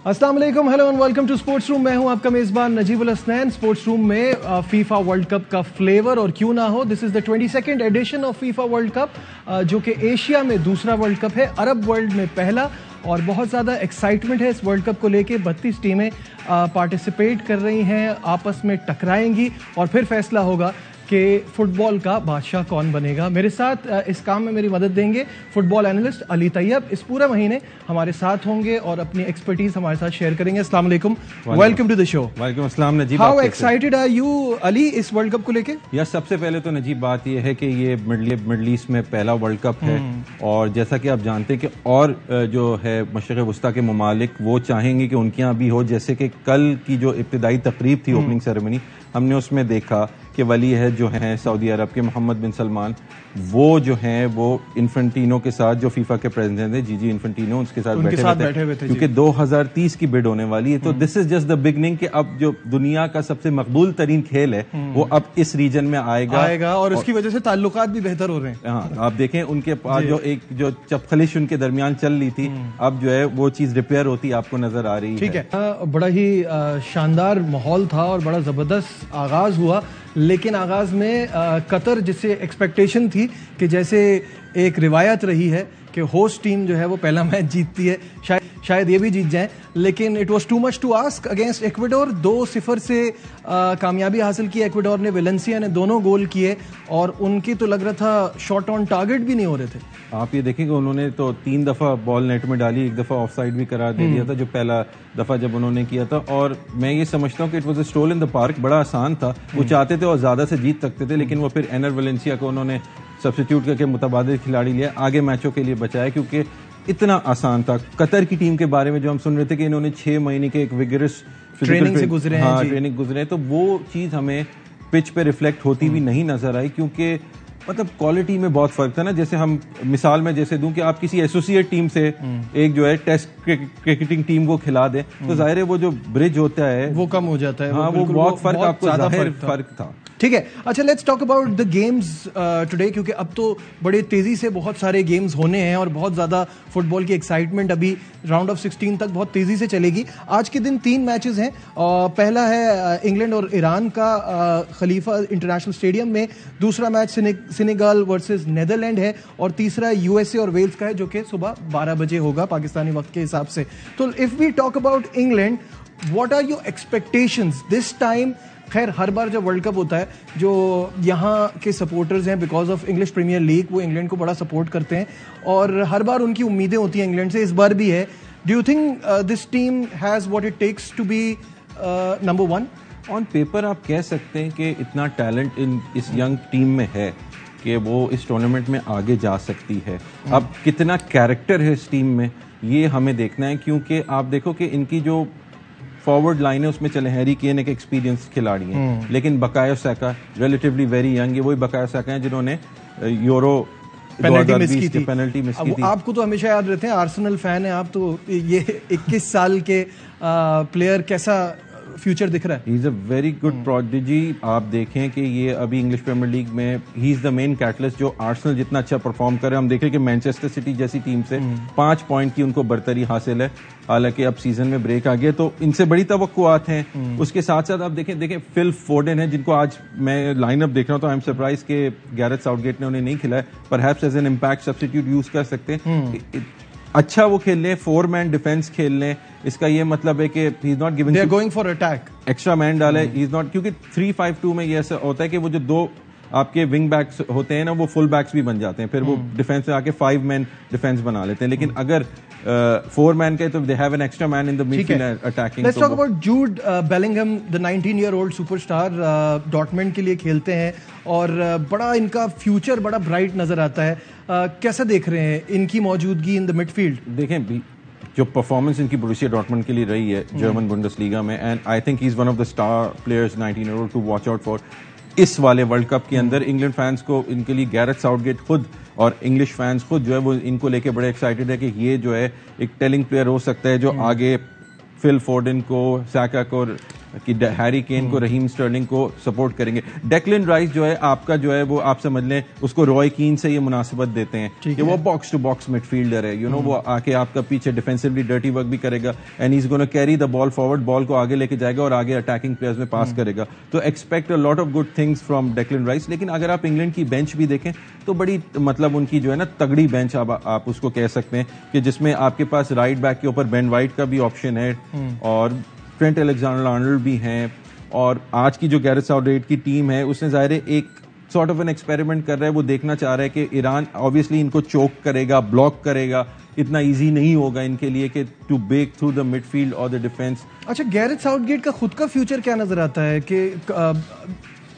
अस्सलाम वालेकुम, hello and welcome to sports room. मैं हूं आपका मेजबान नजीबुल हसनैन। स्पोर्ट्स रूम में फीफा वर्ल्ड कप का फ्लेवर और क्यों ना हो। This is the 22nd edition of FIFA world cup, जो कि एशिया में दूसरा वर्ल्ड कप है, अरब वर्ल्ड में पहला। और बहुत ज़्यादा एक्साइटमेंट है इस वर्ल्ड कप को लेके। 32 टीमें पार्टिसिपेट कर रही हैं, आपस में टकराएंगी और फिर फैसला होगा कि फुटबॉल का बादशाह कौन बनेगा। मेरे साथ इस काम में मेरी मदद देंगे फुटबॉल एनालिस्ट अली तैयब। इस पूरे महीने हमारे साथ होंगे और अपनी एक्सपर्टीज हमारे साथ शेयर करेंगे। अस्सलाम वालेकुम, वेलकम टू द शो। वालेकुम अस्सलाम Najib. How excited are you Ali इस वर्ल्ड कप को लेके? यार सबसे पहले तो नजीब बात यह है कि ये मिडल ईस्ट में पहला वर्ल्ड कप है और जैसा कि आप जानते हैं कि और जो है मशरिक़ वस्ता के ममालिक वो चाहेंगे कि उनके यहाँ भी हो। जैसे कि कल की जो इब्तिदाई तकरीब थी, ओपनिंग सेरेमनी, हमने उसमें देखा कि वली है जो हैं सऊदी अरब के मोहम्मद बिन सलमान, वो जो हैं वो इन्फेंटिनो के साथ, जो फीफा के प्रेसिडेंट हैं जीजी इन्फेंटिनो, उसके साथ बैठे हुए थे क्योंकि 2030 की बिड होने वाली है। तो this is just the beginning कि अब जो दुनिया का सबसे मकबूल तरीन खेल है वो अब इस रीजन में आएगा और उसकी वजह से ताल्लुकात भी बेहतर हो रहे हैं। हाँ, आप देखें उनके पास जो चपखलिश उनके दरमियान चल रही थी, अब जो है वो चीज रिपेयर होती आपको नजर आ रही है। ठीक है, बड़ा ही शानदार माहौल था और बड़ा जबरदस्त आगाज हुआ। लेकिन आगाज में कतर, जिससे एक्सपेक्टेशन थी कि जैसे एक रिवायत रही है कि होस्ट टीम जो है वो पहला मैच जीतती है, शायद ये भी जीत जाए, लेकिन it was too much to ask against Ecuador. 2-0 से कामयाबी हासिल की इक्वाडोर ने। वेलेंसिया ने दोनों गोल किए और उनकी तो लग रहा था शॉट ऑन टारगेट भी नहीं हो रहे थे। आप ये देखेंगे उन्होंने तो 3 दफा बॉल नेट में डाली, 1 दफा ऑफसाइड भी करार दे दिया था जो पहला दफा जब उन्होंने किया था। और मैं ये समझता हूँ कि it was a stroll in the park, बड़ा आसान था। वो चाहते थे और ज्यादा से जीत सकते थे, लेकिन वो फिर एनर वेलेंसिया को उन्होंने सब्स्टिट्यूट करके मुतबादिल खिलाड़ी लिया, आगे मैचों के लिए बचाया, क्योंकि इतना आसान था। कतर की टीम के बारे में जो हम सुन रहे थे कि इन्होंने 6 महीने के एक विगरस ट्रेनिंग से गुजरे हैं, ट्रेनिंग गुजरे, तो वो चीज हमें पिच पे रिफ्लेक्ट होती हुई नहीं नजर आई, क्योंकि मतलब क्वालिटी में बहुत फर्क था ना। जैसे हम मिसाल में जैसे दूं कि आप किसी एसोसिएट टीम से एक जो है टेस्ट क्रिकेटिंग टीम को खिला दें तो जाहिर है वो जो ब्रिज होता है वो कम हो जाता है। हाँ, वो बहुत फर्क, आपको जाहिर फर्क था। ठीक है, अच्छा let's talk about the games today, क्योंकि अब तो बड़े तेजी से बहुत सारे गेम्स होने हैं और बहुत ज़्यादा फुटबॉल की एक्साइटमेंट अभी राउंड ऑफ 16 तक बहुत तेजी से चलेगी। आज के दिन 3 मैचेस हैं। पहला है इंग्लैंड और ईरान का खलीफा इंटरनेशनल स्टेडियम में, दूसरा मैच सेनेगल वर्सेस नेदरलैंड है और तीसरा यूएसए और वेल्स का है जो कि सुबह 12 बजे होगा पाकिस्तानी वक्त के हिसाब से। तो if we talk about England, what are your expectations this time? खैर हर बार जब वर्ल्ड कप होता है, जो यहाँ के सपोर्टर्स हैं because of English Premier League, वो इंग्लैंड को बड़ा सपोर्ट करते हैं और हर बार उनकी उम्मीदें होती हैं इंग्लैंड से। इस बार भी है। Do you think this team has what it takes to be number 1? On paper आप कह सकते हैं कि इतना टैलेंट इस यंग टीम में है कि वो इस टूर्नामेंट में आगे जा सकती है। अब कितना कैरेक्टर है इस टीम में ये हमें देखना है, क्योंकि आप देखो कि इनकी जो फॉरवर्ड लाइन है उसमें चले हैरी केन एक एक्सपीरियंस खिलाड़ी हैं, लेकिन बकायो साका रिलेटिवली वेरी यंग है। वही बकायो साका हैं जिन्होंने यूरो पेनल्टी मिस की थी। आपको तो हमेशा याद रहते हैं, आर्सेनल फैन है आप, तो ये 21 साल के प्लेयर कैसा फ्यूचर दिख रहा है? He is a very good prodigy. आप देखें कि ये अभी इंग्लिश प्रीमियर लीग में he is the main catalyst, जो आर्सेनल जितना अच्छा परफॉर्म करे। हम देखें कि मैनचेस्टर सिटी जैसी टीम से 5 पॉइंट की उनको बरतरी हासिल है, हालांकि अब सीजन में ब्रेक आ गया तो इनसे बड़ी तवक्कुआत हैं। उसके साथ साथ आप देखें फिल फोर्डन है, जिनको आज मैं लाइनअप देख रहा हूं तो आई एम सरप्राइज कि गैरेथ साउथगेट ने उन्हें नहीं खिलाया। Perhaps as an impact substitute use कर सकते हैं। अच्छा वो खेल लें, 4-मैन डिफेंस खेल लें, इसका ये मतलब है कि he is not giving, they are going for attack, extra man डाले, ही इज नॉट, क्योंकि 3-5-2 में ये ऐसा होता है कि वो जो 2 आपके विंग बैक्स होते हैं ना, वो फुल बैक्स भी बन जाते हैं, फिर वो डिफेंस में आके 5-मैन डिफेंस बना लेते हैं। लेकिन अगर 4-मैन के तो they have an extra man in the midfield attacking. Let's talk about Jude Bellingham, the 19-year-old superstar, Dortmund के लिए खेलते हैं और बड़ा इनका फ्यूचर बड़ा ब्राइट नजर आता है। कैसा देख रहे हैं इनकी मौजूदगी इन द मिडफील्ड? देखें जो परफॉर्मेंस इनकी बोरुसिया डॉर्टमंड के लिए रही है जर्मन बुंडेसलीगा में, and I think he is one of the star players 19-year-old to watch out for इस वाले वर्ल्ड कप के अंदर। इंग्लैंड फैंस को इनके लिए गैरेथ साउथगेट खुद और इंग्लिश फैंस खुद जो है वो इनको लेके बड़े एक्साइटेड है कि ये जो है एक टेलिंग प्लेयर हो सकता है जो आगे फिल फोर्डन को, साका को कि हैरी केन को, रहीम स्टर्लिंग को सपोर्ट करेंगे। डेक्लन राइस जो है आपका जो है वो आप समझ लें उसको रॉय कीन से ये मुनासिबत देते हैं कि वो बॉक्स टू बॉक्स मिडफील्डर है, यू नो, वो आके आपका पीछे डिफेंसिवली डर्टी वर्क भी करेगा and he is gonna carry the ball forward, ball को आगे लेके जाएगा और आगे अटैकिंग प्लेयर्स में पास करेगा। तो expect a lot of good things from Declan rice. लेकिन अगर आप इंग्लैंड की बेंच भी देखें तो बड़ी मतलब उनकी जो है ना तगड़ी बेंच आप उसको कह सकते हैं कि जिसमें आपके पास राइट बैक के ऊपर बेन वाइट का भी ऑप्शन है और ट्रेंट अलेक्जेंडर-आर्नोल्ड भी हैं, और आज की जो गैरेथ साउथगेट की टीम है उसने ज़ाहिर है एक सॉर्ट ऑफ एन एक्सपेरिमेंट कर रहा है। वो देखना चाह रहा है कि ईरान ऑब्वियसली इनको चोक करेगा, ब्लॉक करेगा, इतना इजी नहीं होगा इनके लिए कि to break through the midfield और द डिफेंस। अच्छा, गैरेथ साउथगेट का खुद का फ्यूचर क्या नजर आता है कि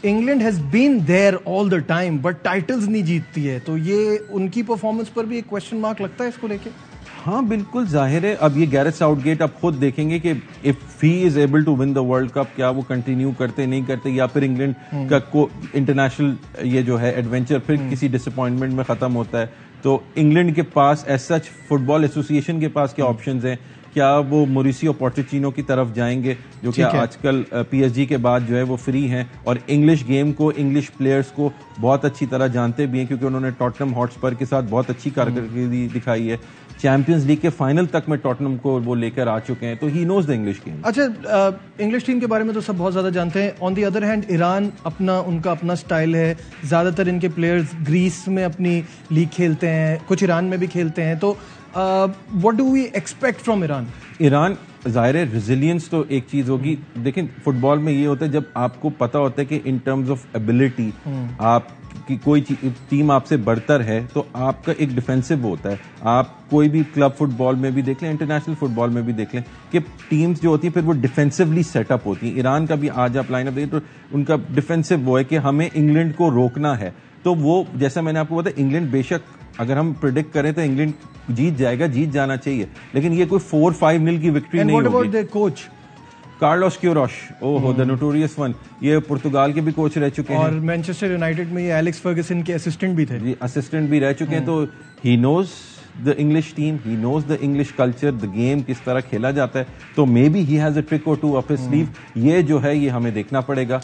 England has been there all the time but titles नहीं जीतती है, तो ये उनकी परफॉर्मेंस पर भी एक क्वेश्चन मार्क लगता है इसको लेके? हाँ बिल्कुल, जाहिर है। अब ये गैरेथ साउथगेट आप खुद देखेंगे कि if he is able to win the world cup, क्या वो कंटिन्यू करते नहीं करते, या फिर इंग्लैंड का को इंटरनेशनल ये जो है एडवेंचर फिर किसी डिसअपॉइंटमेंट में खत्म होता है। तो इंग्लैंड के पास एज सच फुटबॉल एसोसिएशन के पास क्या ऑप्शंस हैं, क्या वो मोरिसियो पोटेचिनो की तरफ जाएंगे जो कि आजकल पीएसजी के बाद जो है वो फ्री हैं और इंग्लिश गेम को, इंग्लिश प्लेयर्स को बहुत अच्छी तरह जानते भी हैं क्योंकि उन्होंने टॉटनहम हॉटस्पर के साथ बहुत अच्छी कारकर्दगी दिखाई है। चैंपियंस लीग के फाइनल तक में टॉटनहम को वो लेकर आ चुके हैं, तो he knows the English game. अच्छा, इंग्लिश टीम के बारे में तो सब बहुत ज्यादा जानते हैं। On the other hand Iran उनका अपना स्टाइल है, ज्यादातर इनके प्लेयर्स ग्रीस में अपनी लीग खेलते हैं, कुछ ईरान में भी खेलते हैं, तो what do we expect from Iran? Iran ज़ाहिर है रेजिलियंस तो एक चीज होगी। देखिए फुटबॉल में ये होता है जब आपको पता होता है कि इन टर्म्स ऑफ एबिलिटी आप कि कोई टीम आपसे बढ़तर है तो आपका एक डिफेंसिव होता है। आप कोई भी क्लब फुटबॉल में भी देख लें, इंटरनेशनल फुटबॉल में भी देख लें कि टीम्स जो होती हैं फिर वो डिफेंसिवली सेटअप होती हैं। ईरान का भी आज आप लाइनअप देखें तो उनका डिफेंसिव वो है कि हमें इंग्लैंड को रोकना है। तो वो जैसा मैंने आपको बताया, इंग्लैंड बेशक अगर हम प्रिडिक्ट करें तो इंग्लैंड जीत जाएगा, जीत जाना चाहिए, लेकिन ये कोई 4-5-0 की विक्ट्री नहीं होगी। कोच कार्लोस क्यूरोश, ओहो द नोटोरियस वन, ये पुर्तगाल के भी कोच रह चुके हैं और मैनचेस्टर यूनाइटेड में ये एलेक्स फर्गसन के असिस्टेंट भी थे। जी, असिस्टेंट भी रह चुके हैं। तो he knows the English team, he knows the English culture, the game किस तरह खेला जाता है। तो maybe he has a trick or two up his sleeve. ये जो है ये हमें देखना पड़ेगा।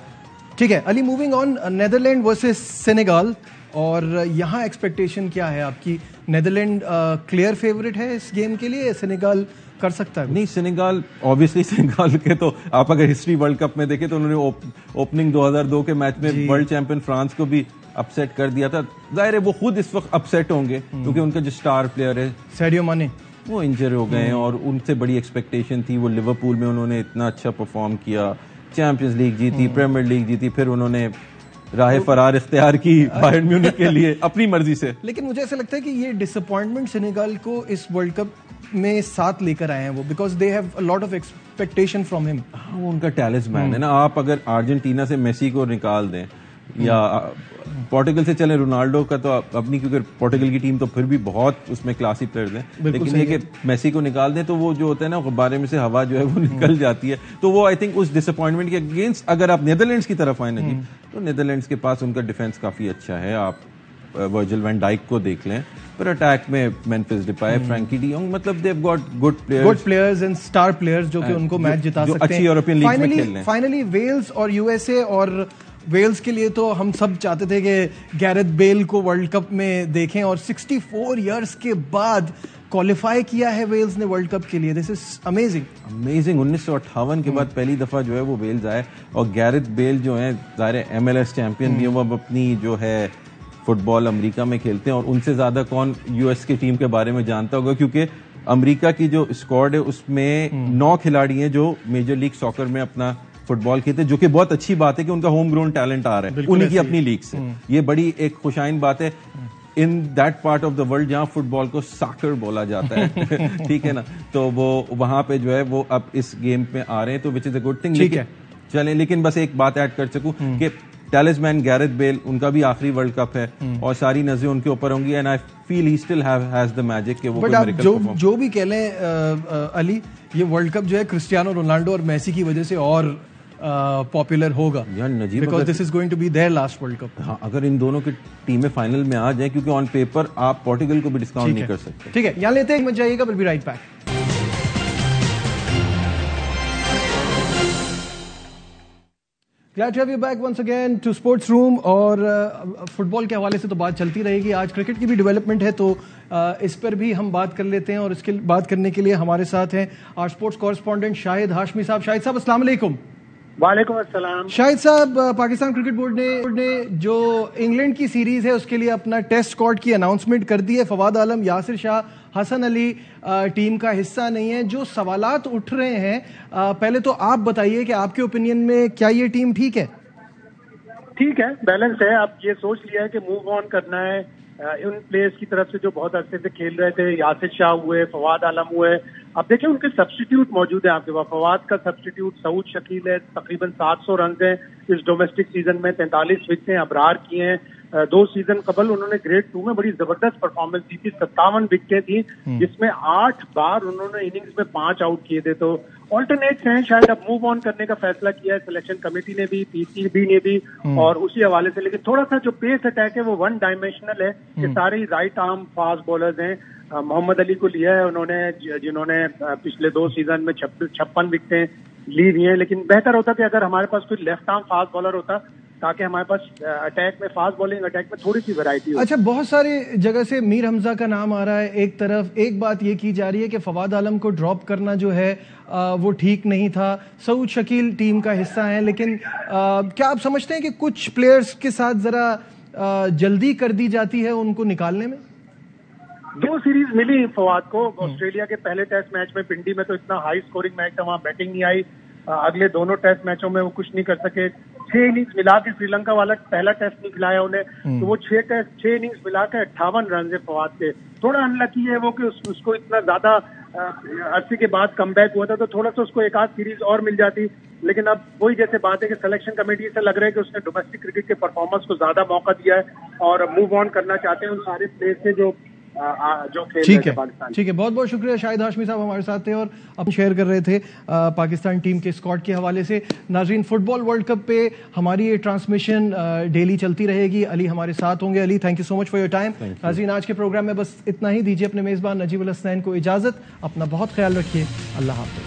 ठीक है Ali, moving on, Netherland versus Senegal, और यहाँ एक्सपेक्टेशन क्या है आपकी? नेदरलैंड क्लियर फेवरेट है इस गेम के लिए, सेनेगल कर सकता है? नहीं, सेनेगल ऑब्वियसली, सेनेगल के तो आप अगर हिस्ट्री वर्ल्ड कप में देखें तो उन्होंने ओपनिंग 2002 के मैच में वर्ल्ड चैंपियन फ्रांस को भी अपसेट कर दिया था। जाहिर है वो खुद इस वक्त अपसेट होंगे क्योंकि उनका जो स्टार प्लेयर है सैडियो माने वो इंजर हो गए हैं और उनसे बड़ी एक्सपेक्टेशन थी। वो लिवरपूल में उन्होंने इतना अच्छा परफॉर्म किया, चैंपियंस लीग जीती, प्रीमियर लीग जीती, फिर उन्होंने राह फरार इख्तियार की बायर्न म्यूनिख के लिए अपनी मर्जी से। लेकिन मुझे ऐसा लगता है कि ये डिसअपॉइंटमेंट सेनेगल को इस वर्ल्ड कप में साथ लेकर आए हैं वो, because they have a lot of expectation from him. हाँ, वो उनका टैलिस्मैन है ना। आप अगर अर्जेंटीना से मेसी को निकाल दें या पोर्टुगल से चले रोनाल्डो का, तो अपनी, क्योंकि पोर्टुगल की टीम तो फिर भी बहुत उसमें क्लासी प्लेयर्स हैं, लेकिन ये कि मेसी को निकाल दें तो वो जो होता है ना गुब्बारे में से हवा जो है वो निकल जाती है। तो वो आई थिंक उस डिसअपॉइंटमेंट के अगेंस्ट अगर आप नेदरलैंड्स की तरफ आए ना जी, तो नेदरलैंड्स के पास उनका डिफेंस काफी अच्छा है। आप वर्जिल वैन डाइक को देख लें, पर अटैक में Memphis Depay, Frankie de Jong, मतलब they have got good players and star players जो कि उनको मैच जिता सकते हैं, अच्छी यूरोपियन लीग में खेल रहे हैं। फाइनली वेल्स और यूएसए, और वेल्स के लिए तो हम सब चाहते थे कि गैरेथ बेल को वर्ल्ड कप में देखें, और 64 इयर्स के बाद क्वालिफाई किया है वेल्स ने वर्ल्ड कप के लिए। This is amazing. 1958 के बाद पहली दफा जो है वो वेल्स आए, और गैरेथ बेल जो है ज़ाहिर MLS चैंपियन भी, वो अपनी जो है फुटबॉल अमेरिका में खेलते हैं, और उनसे ज्यादा कौन यूएस की टीम के बारे में जानता होगा, क्योंकि अमेरिका की जो स्क्वाड है उसमें 9 खिलाड़ी हैं जो मेजर लीग सॉकर में अपना फुटबॉल खेलते हैं, जो कि बहुत अच्छी बात है कि उनका होम ग्राउंड टैलेंट आ रहा है उन्हीं की अपनी लीग से। ये बड़ी एक खुशाइन बात है in that part of the world जहां फुटबॉल को सॉकर बोला जाता है ठीक है ना। तो वो वहां पे जो है वो अब इस गेम में आ रहे हैं, तो which is a good thing. लेकिन बस एक बात ऐड कर सकूं कि टैलिस्मैन गैरेथ बेल, उनका भी आखिरी वर्ल्ड कप है और सारी नजरें उनके ऊपर होंगी, and I feel he still has the magic कि वो कोई मिरेकल परफॉर्म। जो भी कह लें अली, ये वर्ल्ड कप जो है क्रिस्टियानो रोनाल्डो और मेसी की वजह से और पॉपुलर होगा, because this is going to be their last world cup. हाँ, अगर इन दोनों की टीमें फाइनल में आ जाए, क्योंकि ऑन पेपर आप पोर्टुगल को भी डिस्काउंट नहीं कर सकते। ठीक है, यहाँ लेते हैं, मत जाइएगा, will be right back. Glad to have you back once again to Sports Room। और फुटबॉल के हवाले से तो बात चलती रहेगी, आज क्रिकेट की भी डेवलपमेंट है तो इस पर भी हम बात कर लेते हैं। और इसके बात करने के लिए हमारे साथ हैं our sports correspondent Shahid Hashmi साहब। शाहिद साहब अस्सलाम वालेकुम। वालेकुम अस्सलाम। शाहिद साहब, पाकिस्तान क्रिकेट बोर्ड ने जो इंग्लैंड की सीरीज है उसके लिए अपना टेस्ट स्क्वाड की अनाउंसमेंट कर दी है। फवाद आलम, यासिर शाह, हसन अली टीम का हिस्सा नहीं है। जो सवालात उठ रहे हैं, पहले तो आप बताइए कि आपके ओपिनियन में क्या ये टीम ठीक है? ठीक है, बैलेंस है। आप ये सोच लिया है कि मूव ऑन करना है उन प्लेयर्स की तरफ से जो बहुत अरसे से खेल रहे थे। यासिर शाह हुए, फवाद आलम हुए। अब देखिए उनके सब्स्टिट्यूट मौजूद है आपके पास। फवाद का सब्स्टिट्यूट सऊद शकील है, तकरीबन 700 रन है इस डोमेस्टिक सीजन में, 43 विकेटें अबरार की हैं। 2 सीजन कबल उन्होंने ग्रेड 2 में बड़ी जबरदस्त परफॉर्मेंस दी थी, 57 विकेटें थी जिसमें 8 बार उन्होंने इनिंग्स में 5 आउट किए थे। तो ऑल्टरनेट्स हैं, शायद अब मूव ऑन करने का फैसला किया है सिलेक्शन कमेटी ने भी, पीसीबी ने भी, और उसी हवाले से। लेकिन थोड़ा सा जो पेस अटैक है वो वन डायमेंशनल है। ये सारे ही राइट आर्म फास्ट बॉलर्स हैं। मोहम्मद अली को लिया है उन्होंने, जिन्होंने पिछले 2 सीजन में 56 विकेटें ली हुई हैं। लेकिन बेहतर होता कि अगर हमारे पास कोई लेफ्ट आर्म फास्ट बॉलर होता ताकि हमारे पास अटैक में, फास्ट बॉलिंग अटैक में थोड़ी सी वैरायटी हो। अच्छा, बहुत सारी जगह से मीर हमजा का नाम आ रहा है एक तरफ। एक बात ये की जा रही है कि फवाद आलम को ड्रॉप करना जो है वो ठीक नहीं था। सऊद शकील टीम का हिस्सा है, लेकिन क्या आप समझते हैं कि कुछ प्लेयर्स के साथ जरा जल्दी कर दी जाती है उनको निकालने में? 2 सीरीज मिली फवाद को। ऑस्ट्रेलिया के पहले टेस्ट मैच में पिंडी में तो इतना हाई स्कोरिंग मैच था, वहां बैटिंग नहीं आई। अगले दोनों टेस्ट मैचों में वो कुछ नहीं कर सके। 6 इनिंग्स मिला के श्रीलंका वाला पहला टेस्ट नहीं खिलाया उन्हें, तो वो 6 इनिंग्स मिला के 58 रन है फवाद के। थोड़ा अनलकी है वो कि उसको इतना ज्यादा अरसे के बाद कमबैक हुआ था, तो थोड़ा सा उसको एक आध सीरीज और मिल जाती। लेकिन अब वही जैसे बात है कि सिलेक्शन कमेटी से लग रहा है कि उसने डोमेस्टिक क्रिकेट के परफॉर्मेंस को ज्यादा मौका दिया है और मूव ऑन करना चाहते हैं उन सारे प्लेयर्स से जो खेल रहे थे पाकिस्तान। ठीक है, बहुत बहुत शुक्रिया। शाहिद हाशमी साहब हमारे साथ थे और हम शेयर कर रहे थे पाकिस्तान टीम के स्क्वाड के हवाले से। नाज़रीन, फुटबॉल वर्ल्ड कप पे हमारी ये ट्रांसमिशन डेली चलती रहेगी। अली हमारे साथ होंगे। Ali, thank you so much for your time. नाज़रीन, आज के प्रोग्राम में बस इतना ही। दीजिए अपने मेज़बान नजीब अल हसनैन को इजाज़त। अपना बहुत ख्याल रखिए। अल्लाह हाफ़िज़।